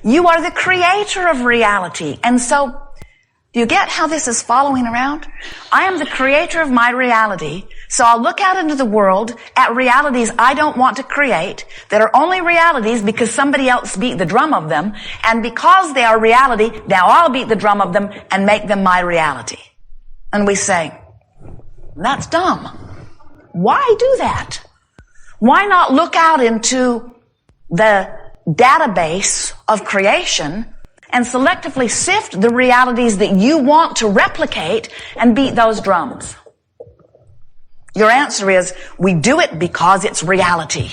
You are the creator of reality. And so, do you get how this is following around? I am the creator of my reality, so I'll look out into the world at realities I don't want to create that are only realities because somebody else beat the drum of them, and because they are reality, now I'll beat the drum of them and make them my reality. And we say, that's dumb. Why do that? Why not look out into the database of creation and selectively sift the realities that you want to replicate and beat those drums? Your answer is, we do it because it's reality.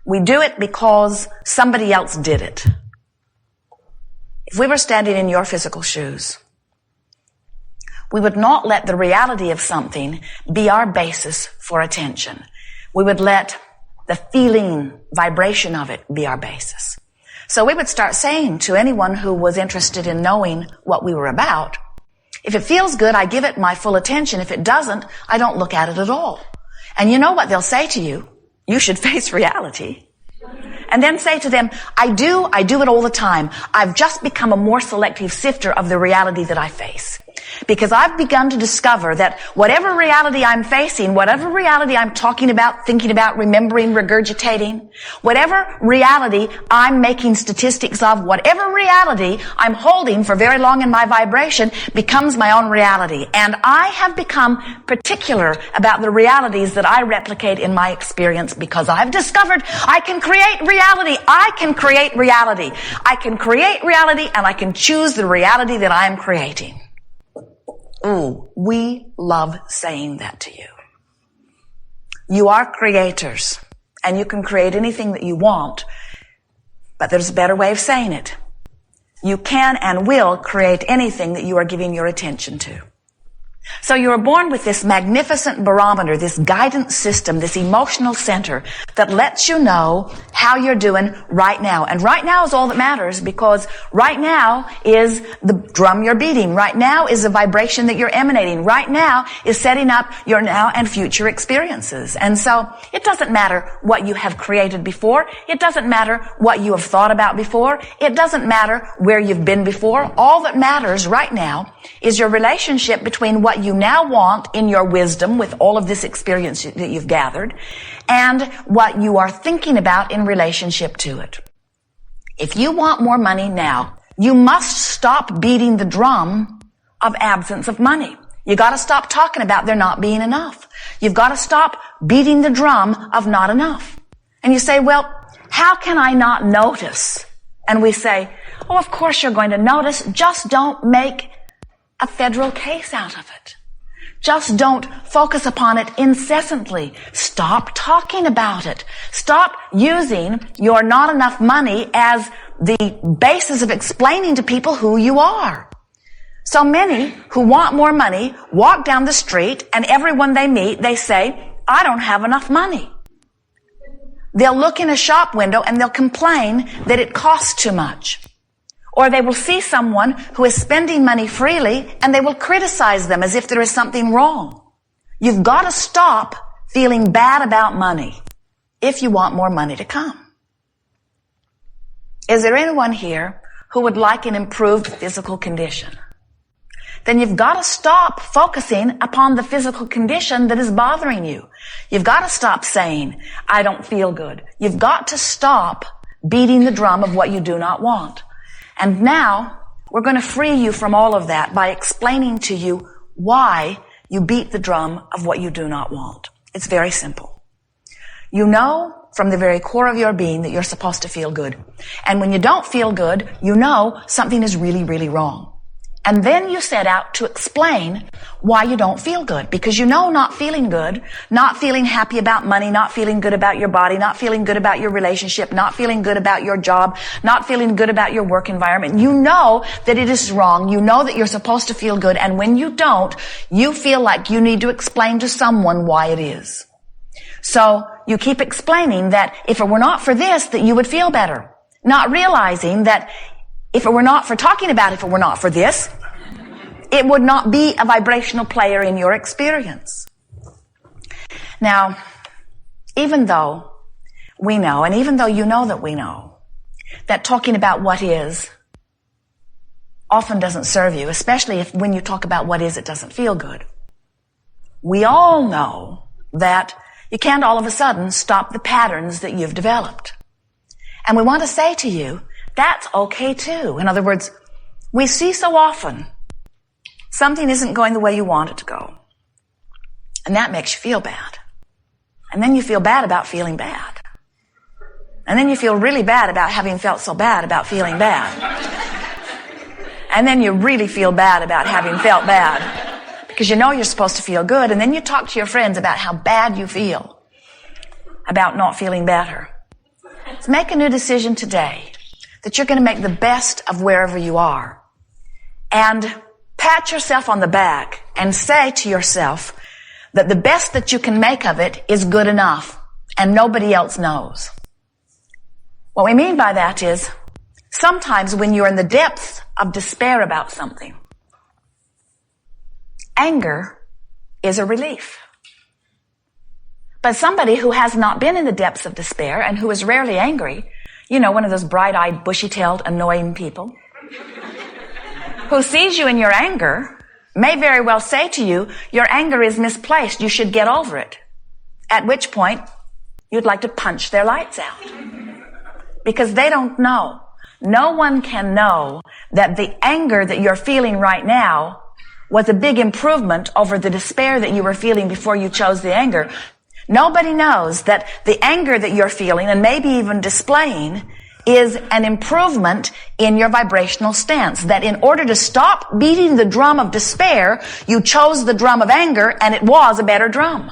We do it because somebody else did it. If we were standing in your physical shoes, we would not let the reality of something be our basis for attention. We would let the feeling, vibration of it be our basis. So we would start saying to anyone who was interested in knowing what we were about, if it feels good, I give it my full attention. If it doesn't, I don't look at it at all. And you know what they'll say to you? You should face reality. And then say to them, I do it all the time. I've just become a more selective sifter of the reality that I face. Because I've begun to discover that whatever reality I'm facing, whatever reality I'm talking about, thinking about, remembering, regurgitating, whatever reality I'm making statistics of, whatever reality I'm holding for very long in my vibration becomes my own reality. And I have become particular about the realities that I replicate in my experience because I've discovered I can create reality. I can create reality. I can create reality, and I can choose the reality that I am creating. Ooh, we love saying that to you. You are creators, and you can create anything that you want, but there's a better way of saying it. You can and will create anything that you are giving your attention to. So you are born with this magnificent barometer, this guidance system, this emotional center that lets you know how you're doing right now. And right now is all that matters, because right now is the drum you're beating. Right now is the vibration that you're emanating. Right now is setting up your now and future experiences. And so it doesn't matter what you have created before. It doesn't matter what you have thought about before. It doesn't matter where you've been before. All that matters right now is your relationship between what you now want in your wisdom with all of this experience that you've gathered and what you are thinking about in relationship to it. If you want more money now, you must stop beating the drum of absence of money. You got to stop talking about there not being enough. You've got to stop beating the drum of not enough. And you say, well, how can I not notice? And we say, oh, of course you're going to notice. Just don't make a federal case out of it. Just don't focus upon it incessantly. Stop talking about it. Stop using your not enough money as the basis of explaining to people who you are. So many who want more money walk down the street, and everyone they meet, they say, I don't have enough money. They'll look in a shop window and they'll complain that it costs too much. Or they will see someone who is spending money freely and they will criticize them as if there is something wrong. You've got to stop feeling bad about money if you want more money to come. Is there anyone here who would like an improved physical condition? Then you've got to stop focusing upon the physical condition that is bothering you. You've got to stop saying, I don't feel good. You've got to stop beating the drum of what you do not want. And now, we're going to free you from all of that by explaining to you why you beat the drum of what you do not want. It's very simple. You know from the very core of your being that you're supposed to feel good. And when you don't feel good, you know something is really, really wrong. And then you set out to explain why you don't feel good. Because you know not feeling good, not feeling happy about money, not feeling good about your body, not feeling good about your relationship, not feeling good about your job, not feeling good about your work environment. You know that it is wrong. You know that you're supposed to feel good. And when you don't, you feel like you need to explain to someone why it is. So you keep explaining that if it were not for this, that you would feel better. Not realizing that if it were not for talking about, if it were not for this, it would not be a vibrational player in your experience. Now, even though we know, and even though you know that we know, that talking about what is often doesn't serve you, especially if when you talk about what is, it doesn't feel good. We all know that you can't all of a sudden stop the patterns that you've developed. And we want to say to you, that's okay too. In other words, we see so often something isn't going the way you want it to go. And that makes you feel bad. And then you feel bad about feeling bad. And then you feel really bad about having felt so bad about feeling bad. And then you really feel bad about having felt bad. Because you know you're supposed to feel good. And then you talk to your friends about how bad you feel about not feeling better. So make a new decision today that you're going to make the best of wherever you are. And pat yourself on the back and say to yourself that the best that you can make of it is good enough and nobody else knows. What we mean by that is sometimes when you're in the depths of despair about something, anger is a relief. But somebody who has not been in the depths of despair and who is rarely angry, you know, one of those bright-eyed, bushy-tailed, annoying people, who sees you in your anger may very well say to you, your anger is misplaced, you should get over it. At which point, you'd like to punch their lights out. Because they don't know. No one can know that the anger that you're feeling right now was a big improvement over the despair that you were feeling before you chose the anger. Nobody knows that the anger that you're feeling and maybe even displaying is an improvement in your vibrational stance. That in order to stop beating the drum of despair, you chose the drum of anger and it was a better drum.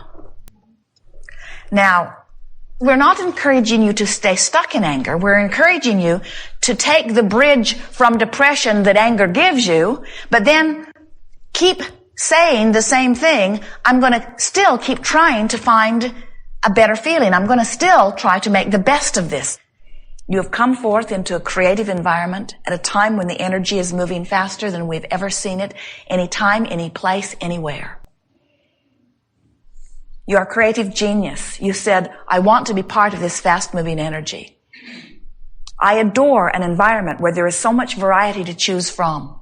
Now, we're not encouraging you to stay stuck in anger. We're encouraging you to take the bridge from depression that anger gives you, but then keep saying the same thing. I'm going to still keep trying to find a better feeling. I'm going to still try to make the best of this. You have come forth into a creative environment at a time when the energy is moving faster than we've ever seen it, any time, any place, anywhere. You're a creative genius. You said, I want to be part of this fast-moving energy. I adore an environment where there is so much variety to choose from.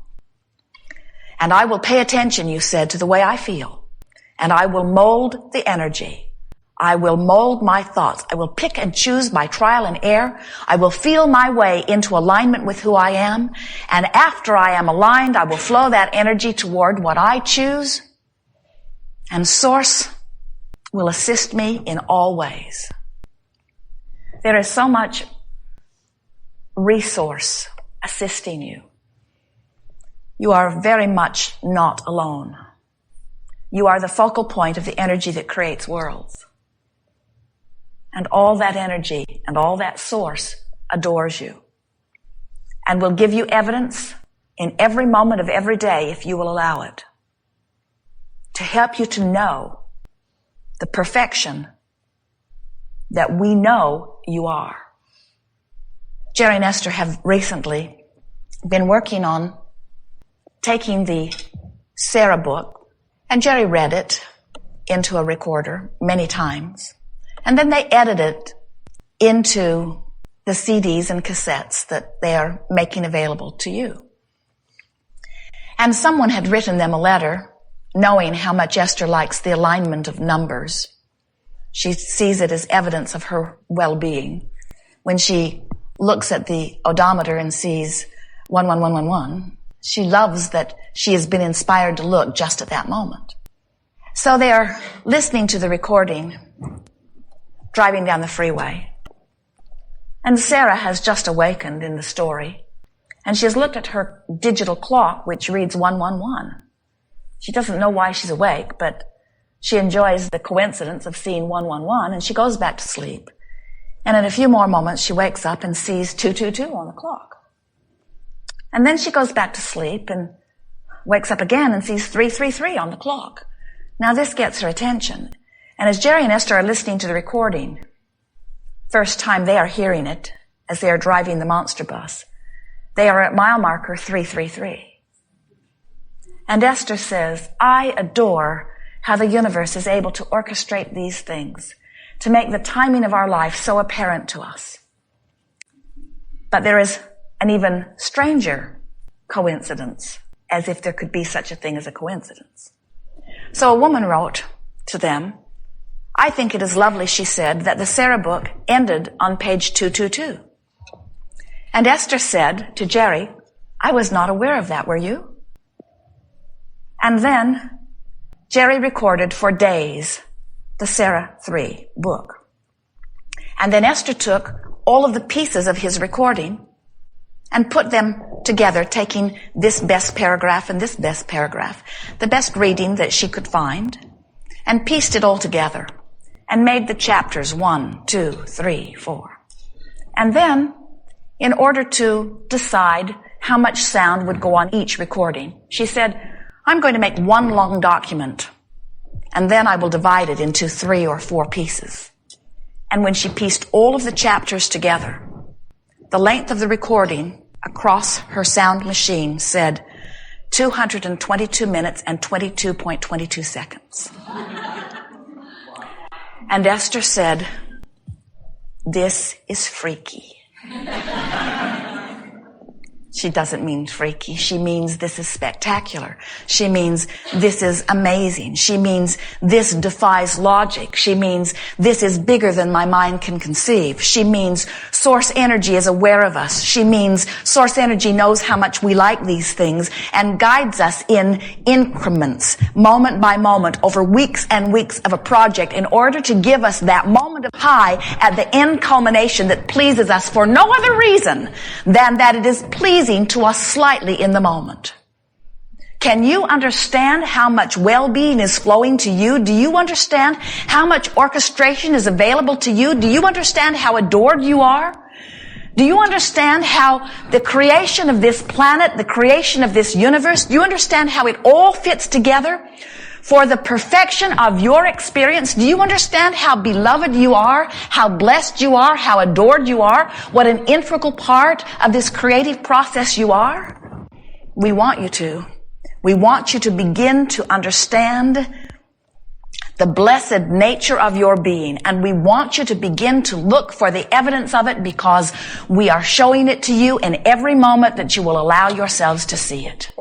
And I will pay attention, you said, to the way I feel. And I will mold the energy. I will mold my thoughts. I will pick and choose by trial and error. I will feel my way into alignment with who I am. And after I am aligned, I will flow that energy toward what I choose. And Source will assist me in all ways. There is so much resource assisting you. You are very much not alone. You are the focal point of the energy that creates worlds. And all that energy and all that source adores you and will give you evidence in every moment of every day, if you will allow it, to help you to know the perfection that we know you are. Jerry and Esther have recently been working on taking the Sarah book, and Jerry read it into a recorder many times, and then they edit it into the CDs and cassettes that they are making available to you. And someone had written them a letter knowing how much Esther likes the alignment of numbers. She sees it as evidence of her well-being. When she looks at the odometer and sees 11111, she loves that she has been inspired to look just at that moment. So they are listening to the recording, driving down the freeway. And Sarah has just awakened in the story. And she has looked at her digital clock, which reads 111. She doesn't know why she's awake, but she enjoys the coincidence of seeing 111, and she goes back to sleep. And in a few more moments, she wakes up and sees 222 on the clock. And then she goes back to sleep and wakes up again and sees 333 on the clock. Now this gets her attention. And as Jerry and Esther are listening to the recording, first time they are hearing it as they are driving the monster bus, they are at mile marker 333. And Esther says, I adore how the universe is able to orchestrate these things, to make the timing of our life so apparent to us. But there is an even stranger coincidence, as if there could be such a thing as a coincidence. So a woman wrote to them, I think it is lovely, she said, that the Sarah book ended on page 222. And Esther said to Jerry, I was not aware of that, were you? And then Jerry recorded for days the Sarah 3 book. And then Esther took all of the pieces of his recording and put them together, taking this best paragraph and this best paragraph, the best reading that she could find, and pieced it all together and made the chapters 1, 2, 3, 4. And then, in order to decide how much sound would go on each recording, she said, I'm going to make one long document, and then I will divide it into 3 or 4 pieces. And when she pieced all of the chapters together, the length of the recording across her sound machine said 222 minutes and 22.22 seconds. And Esther said, this is freaky. She doesn't mean freaky. She means this is spectacular. She means this is amazing. She means this defies logic. She means this is bigger than my mind can conceive. She means source energy is aware of us. She means source energy knows how much we like these things and guides us in increments, moment by moment, over weeks and weeks of a project in order to give us that moment of high at the end culmination that pleases us for no other reason than that it is pleasing to us slightly in the moment. Can you understand how much well-being is flowing to you? Do you understand how much orchestration is available to you? Do you understand how adored you are? Do you understand how the creation of this planet, the creation of this universe, do you understand how it all fits together for the perfection of your experience? Do you understand how beloved you are, how blessed you are, how adored you are, what an integral part of this creative process you are? We want you to. We want you to begin to understand the blessed nature of your being, and we want you to begin to look for the evidence of it because we are showing it to you in every moment that you will allow yourselves to see it.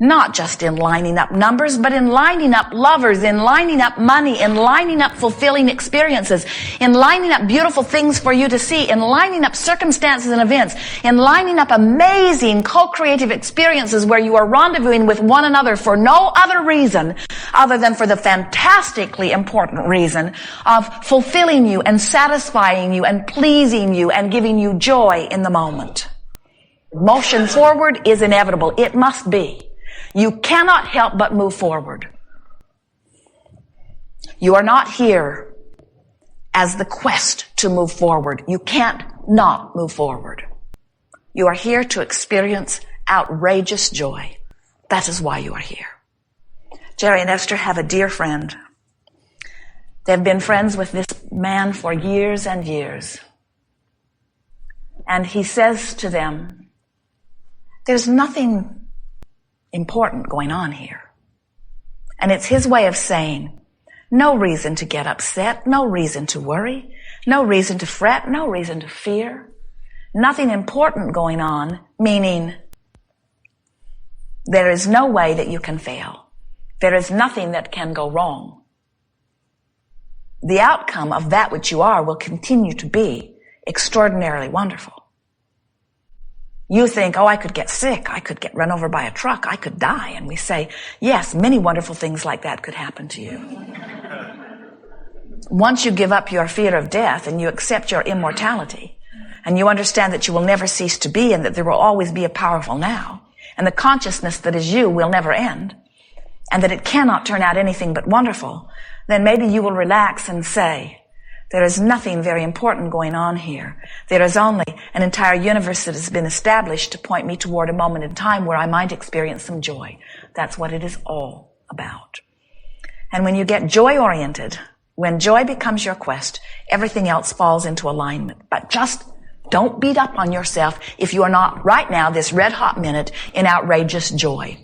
Not just in lining up numbers, but in lining up lovers, in lining up money, in lining up fulfilling experiences, in lining up beautiful things for you to see, in lining up circumstances and events, in lining up amazing co-creative experiences where you are rendezvousing with one another for no other reason other than for the fantastically important reason of fulfilling you and satisfying you and pleasing you and giving you joy in the moment. Motion forward is inevitable. It must be. You cannot help but move forward. You are not here as the quest to move forward. You can't not move forward. You are here to experience outrageous joy. That is why you are here. Jerry and Esther have a dear friend. They've been friends with this man for years and years. And he says to them, there's nothing important going on here. And it's his way of saying, no reason to get upset, no reason to worry, no reason to fret, no reason to fear. Nothing important going on, meaning there is no way that you can fail. There is nothing that can go wrong. The outcome of that which you are will continue to be extraordinarily wonderful. You think, oh, I could get sick, I could get run over by a truck, I could die. And we say, yes, many wonderful things like that could happen to you. Once you give up your fear of death and you accept your immortality, and you understand that you will never cease to be and that there will always be a powerful now, and the consciousness that is you will never end, and that it cannot turn out anything but wonderful, then maybe you will relax and say, there is nothing very important going on here. There is only an entire universe that has been established to point me toward a moment in time where I might experience some joy. That's what it is all about. And when you get joy-oriented, when joy becomes your quest, everything else falls into alignment. But just don't beat up on yourself if you are not right now, this red-hot minute, in outrageous joy.